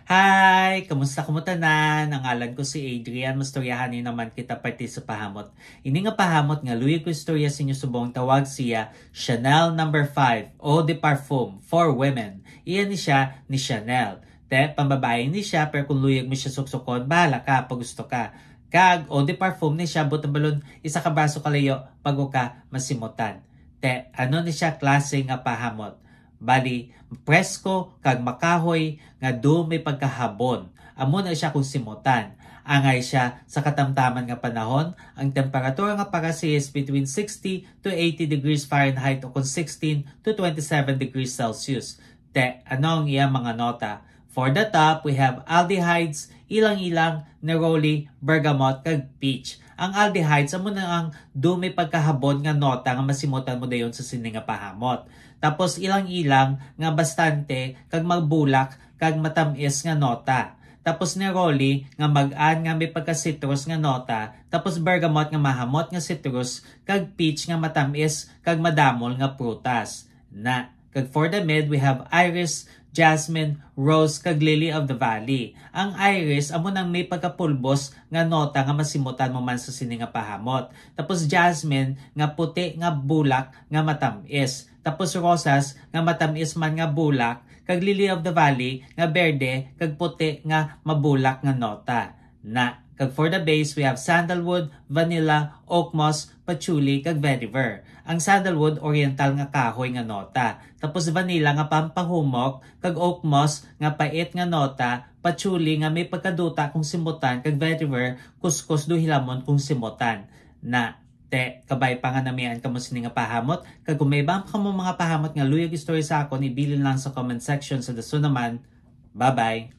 Hi! Kamusta kumutanan? Ang alan ko si Adrian. Mastoryahanin naman kita parte sa pahamot. Ini nga pahamot nga luyo ko istorya sa inyo subong tawag siya Chanel No. 5 Eau de Parfum for Women. Iyan ni siya ni Chanel. Pambabae ni siya pero kung luyag mo siya suksukon, bahala ka pag gusto ka. Kag Eau de Parfum ni siya butang balon isa ka baso kalayo pag ka masimutan. Ano ni siya klase nga pahamot? Bali, presko kag makahoy nga do may pagkahabon. Amo na siya kung simutan. Angay siya sa katamtaman nga panahon. Ang temperatura nga para siya is between 60 to 80 degrees Fahrenheit o kung 16 to 27 degrees Celsius. Ano ang iyang mga nota? For the top, we have aldehydes, ilang-ilang, neroli, bergamot, kag peach. Ang aldehydes, amo na ang dumi pagkahabon nga nota nga masimutan mo dayon sa sini nga pahamot. Tapos ilang-ilang nga bastante, kag magbulak, kag matamis nga nota. Tapos neroli nga mag-an nga may pagka-citrus nga nota. Tapos bergamot nga mahamot nga citrus, kag peach nga matamis, kag madamol nga prutas. Kag for the mid, we have iris, jasmine, rose, kag lily of the valley. Ang iris, amo nang may pagkapulbos nga nota nga masimutan mo man sa sini nga pahamot. Tapos jasmine, nga puti nga bulak nga matamis. Tapos rosas, nga matamis man nga bulak. Kag lily of the valley, nga berde, kag puti nga mabulak nga nota. Kag for the base, we have sandalwood, vanilla, oak moss, patchouli, kag vetiver. Ang sandalwood, oriental nga kahoy nga nota. Tapos vanilla nga pampahumok, kag oak moss nga pait nga nota, patchouli nga may pagkaduta kung simutan, kag vetiver, kuskus do hilamon kung simutan. Kabay pa nga namian ka mo sini nga pahamot. Kag kung may bang ka mo mga pahamot nga luyag story sa akon, ibilin lang sa comment section sa daso naman. Bye-bye!